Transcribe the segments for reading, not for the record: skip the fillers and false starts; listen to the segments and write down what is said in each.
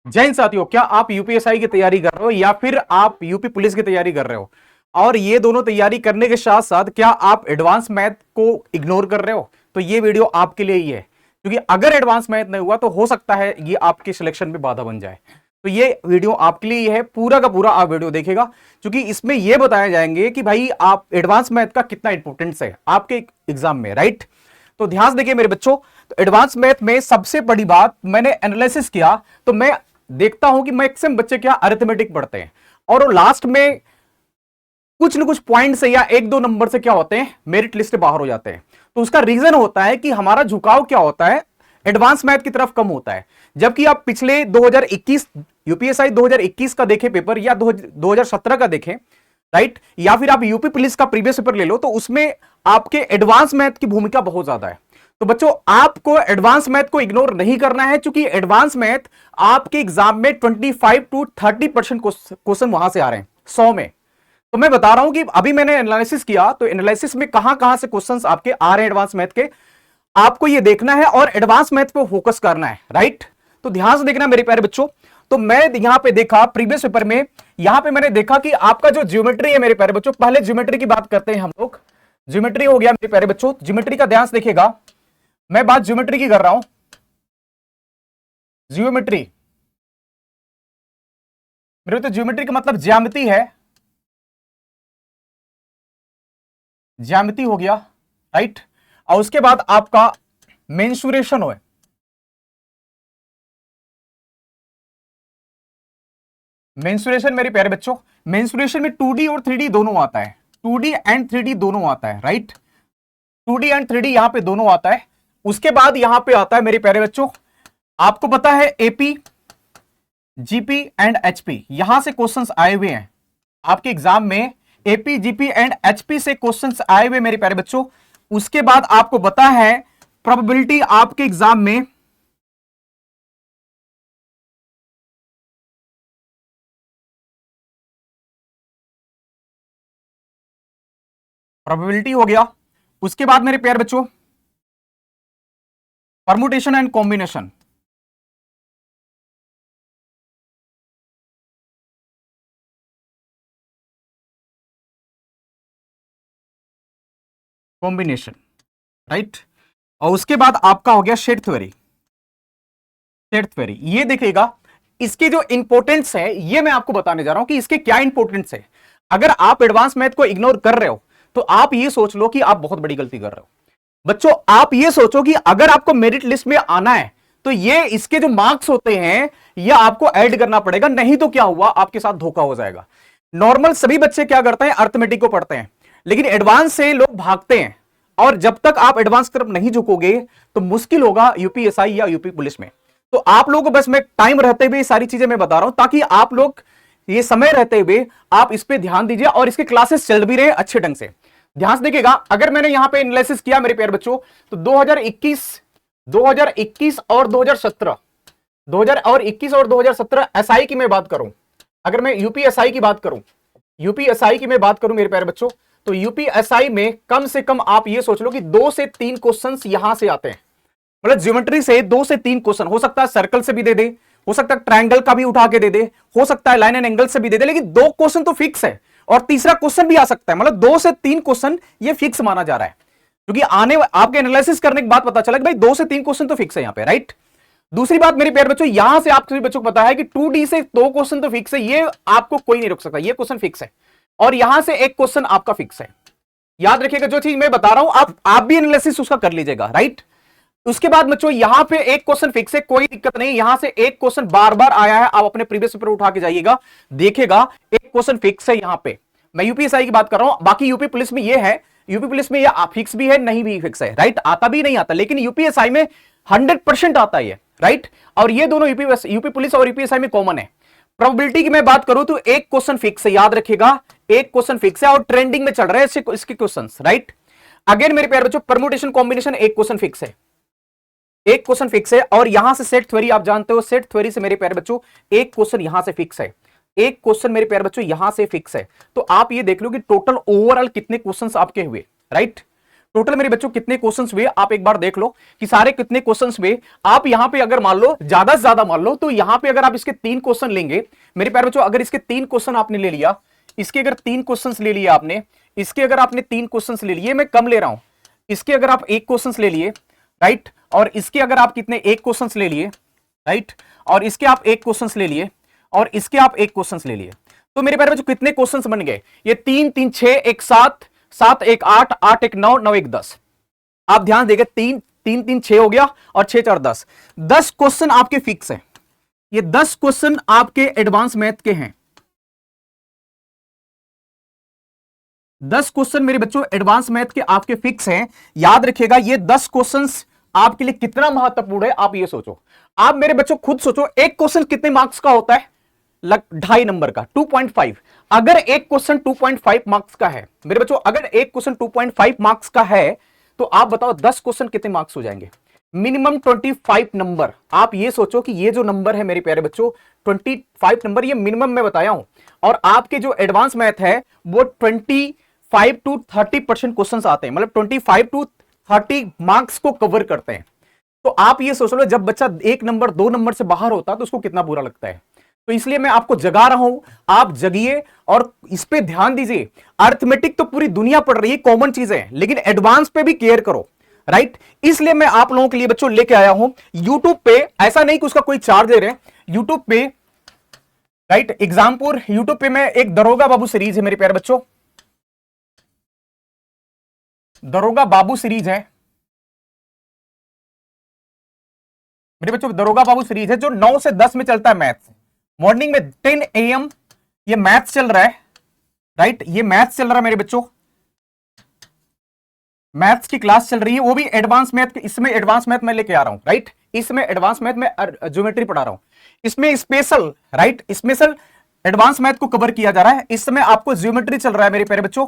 जय हिंद साथियों, क्या आप यूपीएसआई की तैयारी कर रहे हो या फिर आप यूपी पुलिस की तैयारी कर रहे हो? और ये दोनों तैयारी करने के साथ साथ क्या आप एडवांस मैथ को इग्नोर कर रहे हो? तो ये वीडियो आपके लिए ही है, क्योंकि अगर एडवांस मैथ नहीं हुआ तो हो सकता है ये आपके सिलेक्शन में बाधा बन जाए। तो ये वीडियो आपके लिए ही है, पूरा का पूरा आप वीडियो देखिएगा, क्योंकि इसमें यह बताया जाएंगे कि भाई आप एडवांस मैथ का कितना इंपॉर्टेंस है आपके एग्जाम में, राइट? तो ध्यान देखिए मेरे बच्चों, तो एडवांस मैथ में सबसे बड़ी बात, मैंने एनालिसिस किया तो मैं देखता हूं कि मैक्सिमम बच्चे क्या अरिथमेटिक पढ़ते हैं और वो लास्ट में कुछ न कुछ पॉइंट से या एक दो नंबर से क्या होते हैं, मेरिट लिस्ट से बाहर हो जाते हैं। तो उसका रीजन होता है कि हमारा झुकाव क्या होता है, एडवांस मैथ की तरफ कम होता है। जबकि आप पिछले 2021 यूपीएसआई 2021 का देखें पेपर या 2017 का देखें, राइट, या फिर आप यूपी पुलिस का प्रीवियस पेपर ले लो, तो उसमें आपके एडवांस मैथ की भूमिका बहुत ज्यादा है। तो बच्चों, आपको एडवांस मैथ को इग्नोर नहीं करना है, क्योंकि एडवांस मैथ आपके एग्जाम में 25 to 30% क्वेश्चन वहां से आ रहे हैं 100 में। तो मैं बता रहा हूं कि अभी मैंने एनालिसिस किया, तो एनालिसिस में कहां कहां से क्वेश्चंस आपके आ रहे हैं एडवांस मैथ के, आपको ये देखना है और एडवांस मैथ पे फोकस करना है, राइट? तो ध्यान से देखना मेरे प्यारे बच्चों। तो मैं यहां पे देखा प्रीवियस पेपर में, यहां पे मैंने देखा कि आपका जो ज्योमेट्री है मेरे प्यारे बच्चों, पहले ज्योमेट्री की बात करते हैं हम लोग। ज्योमेट्री हो गया मेरे प्यारे बच्चों, ज्योमेट्री का ध्यान से देखिएगा, मैं बात ज्योमेट्री की कर रहा हूं। ज्योमेट्री मेरे तो ज्योमेट्री का मतलब ज्यामिति है, ज्यामिति हो गया, राइट? और उसके बाद आपका मेंसुरेशन हो, मेंसुरेशन मेरे प्यारे बच्चों, मेंसुरेशन में 2D और 3D दोनों आता है, 2D एंड 3D दोनों आता है, राइट? 2D एंड 3D यहां पे दोनों आता है। उसके बाद यहां पे आता है मेरे प्यारे बच्चों, आपको पता है एपी, जीपी एंड एचपी, यहां से क्वेश्चंस आए हुए हैं आपके एग्जाम में, एपी जीपी एंड एचपी से क्वेश्चंस आए हुए मेरे प्यारे बच्चों। उसके बाद आपको पता है प्रोबेबिलिटी आपके एग्जाम में, प्रोबेबिलिटी हो गया। उसके बाद मेरे प्यारे बच्चों permutation and combination, combination, right? और उसके बाद आपका हो गया सेट थ्योरी, सेट थ्योरी। ये देखिएगा, इसके जो इंपॉर्टेंस है ये मैं आपको बताने जा रहा हूं कि इसके क्या इंपॉर्टेंस है। अगर आप एडवांस मैथ को इग्नोर कर रहे हो तो आप ये सोच लो कि आप बहुत बड़ी गलती कर रहे हो। बच्चों, आप ये सोचो कि अगर आपको मेरिट लिस्ट में आना है तो ये इसके जो मार्क्स होते हैं ये आपको ऐड करना पड़ेगा, नहीं तो क्या हुआ, आपके साथ धोखा हो जाएगा। नॉर्मल सभी बच्चे क्या करते हैं, अर्थमेटिक को पढ़ते हैं, लेकिन एडवांस से लोग भागते हैं। और जब तक आप एडवांस की तरफ नहीं झुकोगे तो मुश्किल होगा यूपीएसआई या यूपी पुलिस में। तो आप लोगों को बस मैं टाइम रहते हुए सारी चीजें मैं बता रहा हूं, ताकि आप लोग ये समय रहते हुए आप इस पे ध्यान दीजिए और इसके क्लासेस चल भी रहे अच्छे ढंग से। ध्यान से देखिएगा, अगर मैंने यहां पे एनालिसिस किया मेरे प्यारे बच्चों, तो 2021 और 2017, 2021 और 2017 एसआई की मैं बात करूं, अगर मैं यूपीएसआई की बात करूं, यूपीएसआई की मैं बात करूं मेरे प्यारे बच्चों, तो यूपीएसआई में कम से कम आप ये सोच लो कि 2 से 3 क्वेश्चंस यहां से आते हैं। मतलब ज्योमेट्री से 2 से 3 क्वेश्चन, हो सकता है सर्कल से भी दे दे, हो सकता है ट्रायंगल का भी उठा के दे दे, हो सकता है लाइन एंड एंगल से भी दे दे, लेकिन 2 क्वेश्चन तो फिक्स है और तीसरा क्वेश्चन भी आ सकता है। मतलब 2 से 3 क्वेश्चन ये फिक्स माना जा रहा है, क्योंकि आने आपके एनालिसिस करने के बाद पता चला कि भाई 2 से 3 क्वेश्चन तो फिक्स है यहां पे, राइट? दूसरी बात मेरे प्यारे बच्चों, यहां से आप सभी बच्चों को पता है कि 2D से 2 क्वेश्चन तो फिक्स है, ये आपको कोई नहीं रोक सकता, ये क्वेश्चन फिक्स है। और यहां से एक क्वेश्चन आपका फिक्स है। याद रखिएगा जो चीज मैं बता रहा हूं, आप भी एनालिसिस उसका कर लीजिएगा, राइट? उसके बाद बच्चों यहां पे एक क्वेश्चन फिक्स है, कोई दिक्कत नहीं, यहां से एक क्वेश्चन बार बार आया है, आप अपने प्रीवियस पेपर उठा के जाइएगा, देखिएगा एक क्वेश्चन फिक्स है यहां पे। मैं यूपीएसआई की बात कर रहा हूं, बाकी यूपी पुलिस में ये है, यूपी पुलिस में ये फिक्स भी है, नहीं भी फिक्स है, राइट? आता भी नहीं आता, लेकिन यूपीएसआई में 100% आता है, राइट? और ये दोनों यूपी पुलिस और यूपीएसआई में कॉमन है। प्रोबेबिलिटी की मैं बात करूं तो एक क्वेश्चन फिक्स है, याद रखिएगा, एक क्वेश्चन फिक्स है और ट्रेंडिंग में चल रहे हैं इसके क्वेश्चंस, राइट? अगेन मेरे प्यारे बच्चों, परम्यूटेशन कॉम्बिनेशन एक क्वेश्चन फिक्स है, एक क्वेश्चन फिक्स है। और यहां से सेट थ्योरी आप जानते हो, सेट थ्योरी से मेरे प्यारे बच्चों एक क्वेश्चन यहां से फिक्स है, एक क्वेश्चन मेरे प्यारे बच्चों यहां से फिक्स है। तो आप ये देख लो कि टोटल ओवरऑल कितने क्वेश्चंस आपके हुए, राइट? टोटल मेरे बच्चों कितने क्वेश्चंस हुए आप एक बार देख लो कि सारे कितने क्वेश्चंस हुए। आप यहां पे अगर मान लो ज्यादा से ज्यादा मान लो तो यहां पे अगर आप इसके 3 क्वेश्चन लेंगे मेरे प्यारे बच्चों, अगर इसके 3 क्वेश्चन आपने ले लिया, इसके अगर 3 क्वेश्चंस ले लिया आपने, इसके अगर आपने 3 क्वेश्चंस ले लिए, मैं कम ले रहा हूं, इसके अगर आप 1 क्वेश्चंस ले लिए, राइट, और इसके अगर आप कितने 1 क्वेश्चंस ले लिए, राइट, और इसके आप 1 क्वेश्चंस ले लिए, और इसके आप 1 क्वेश्चंस ले लिए, तो मेरे प्यारे बच्चों कितने क्वेश्चंस बन गए? ये 3 3 6 1 7 7 1 8 8 1 9 9 1 10। आप ध्यान देंगे 3 3 3 6 हो गया और 6 4 10। 10 क्वेश्चन आपके फिक्स हैं। ये 10 क्वेश्चन आपके एडवांस मैथ के हैं। 10 क्वेश्चन मेरे बच्चों एडवांस मैथ के आपके फिक्स हैं। याद रखिएगा ये 10 क्वेश्चंस आपके लिए कितना महत्वपूर्ण है आप ये सोचो। आप मेरे बच्चों खुद सोचो, एक क्वेश्चन कितने मार्क्स का होता है? 2.5 नंबर का, 2.5। अगर एक क्वेश्चन 2.5 मार्क्स का है मेरे बच्चों, अगर एक क्वेश्चन 2.5 मार्क्स का है तो आप बताओ 10 क्वेश्चन कितने मार्क्स हो जाएंगे? Minimum 25 number. आप ये सोचो कि ये जो नंबर है मेरे प्यारे बच्चों 25 नंबर, ये मिनिमम मैं बताया हूं। और आपके जो एडवांस मैथ है वो 25 to 30% क्वेश्चंस आते हैं, मतलब 25 to 30 मार्क्स को कवर करते हैं। तो आप ये सोच लो जब बच्चा 1 नंबर 2 नंबर से बाहर होता है तो उसको कितना बुरा लगता है। तो इसलिए मैं आपको जगा रहा हूं, आप जगिए और इस पे ध्यान दीजिए। अर्थमेटिक तो पूरी दुनिया पढ़ रही है, कॉमन चीजें हैं, लेकिन एडवांस पे भी केयर करो, राइट। इसलिए मैं आप लोगों के लिए बच्चों लेके आया हूं यूट्यूब पे, ऐसा नहीं कि उसका कोई चार्ज दे रहे हैं, यूट्यूब पे, राइट। एग्जाम्पल यूट्यूब पे मैं एक दरोगा बाबू सीरीज है मेरे प्यारे बच्चों, दरोगा बाबू सीरीज है मेरे बच्चों, दरोगा बाबू सीरीज है जो 9 से 10 में चलता है मैथ्स। मॉर्निंग में 10 AM ये मैथ्स चल रहा है, राइट, ये मैथ्स चल रहा है मेरे बच्चों, मैथ्स की क्लास चल रही है, वो भी एडवांस मैथ। इसमें एडवांस मैथ मैं लेके आ रहा हूं, राइट, इसमें एडवांस मैथ में ज्योमेट्री पढ़ा रहा हूं, इसमें special, right, special advance math को कवर किया जा रहा है। इस समय आपको ज्योमेट्री चल रहा है मेरे प्यारे बच्चों,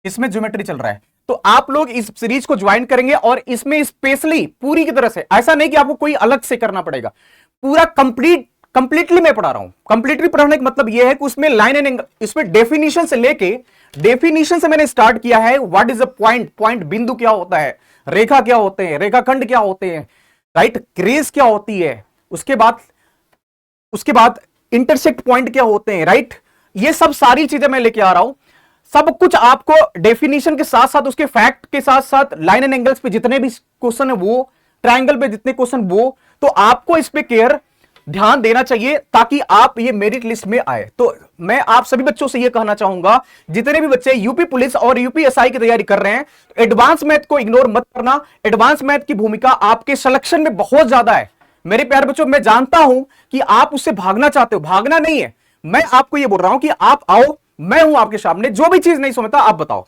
इसमें ज्योमेट्री चल रहा है। तो आप लोग इस सीरीज को ज्वाइन करेंगे और इसमें स्पेशली पूरी की तरह से, ऐसा नहीं कि आपको कोई अलग से करना पड़ेगा, पूरा कंप्लीटली मैं पढ़ा रहा हूं। कंप्लीटली पढ़ाने का मतलब यह है कि उसमें लाइन एंड एंगल, इसमें डेफिनेशन से लेके, डेफिनेशन से मैंने स्टार्ट किया है, what is a point, point बिंदु क्या होता है, रेखा क्या होते हैं, रेखाखंड क्या होते हैं, राइट, क्रेज क्या होती है, उसके बाद इंटरसेक्ट पॉइंट क्या होते हैं, राइट। ये सब सारी चीजें मैं लेके आ रहा हूं, सब कुछ आपको डेफिनेशन के साथ साथ, उसके फैक्ट के साथ साथ, लाइन एंड एंगल्स पे जितने भी क्वेश्चन है वो, ट्रायंगल पे जितने क्वेश्चन वो, तो आपको इस पे केयर ध्यान देना चाहिए ताकि आप ये मेरिट लिस्ट में आए। तो मैं आप सभी बच्चों से ये कहना चाहूंगा, जितने भी बच्चे यूपी पुलिस और यूपीएसआई की तैयारी कर रहे हैं, एडवांस मैथ को इग्नोर मत करना। एडवांस मैथ की भूमिका आपके सिलेक्शन में बहुत ज्यादा है मेरे प्यारे बच्चों। मैं जानता हूं कि आप उससे भागना चाहते हो, भागना नहीं है, मैं आपको ये बोल रहा हूं कि आप आओ, मैं हूं आपके सामने, जो भी चीज नहीं समझता आप बताओ।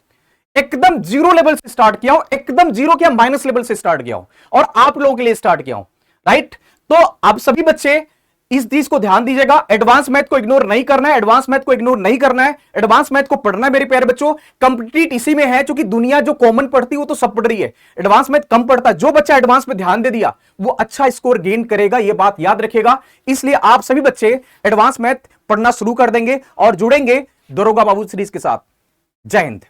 एकदम जीरो लेवल से स्टार्ट किया हूं, एकदम जीरो क्या माइनस लेवल से स्टार्ट किया हूं, और आप लोगों के लिए स्टार्ट किया हूं, राइट। तो आप सभी बच्चे इस चीज को ध्यान दीजिएगा, एडवांस मैथ को इग्नोर नहीं करना है, एडवांस मैथ को इग्नोर नहीं करना है, एडवांस मैथ को पढ़ना है मेरे प्यारे बच्चों। कंप्लीट इसी में है, क्योंकि दुनिया जो कॉमन पढ़ती है वो तो सब पढ़ रही है, एडवांस मैथ कम पढ़ता है। जो बच्चा एडवांस में ध्यान दे दिया वो अच्छा स्कोर गेन करेगा, ये बात याद रखेगा। इसलिए आप सभी बच्चे एडवांस मैथ पढ़ना शुरू कर देंगे और जुड़ेंगे दरोगा बाबू सीरीज के साथ। जय हिंद।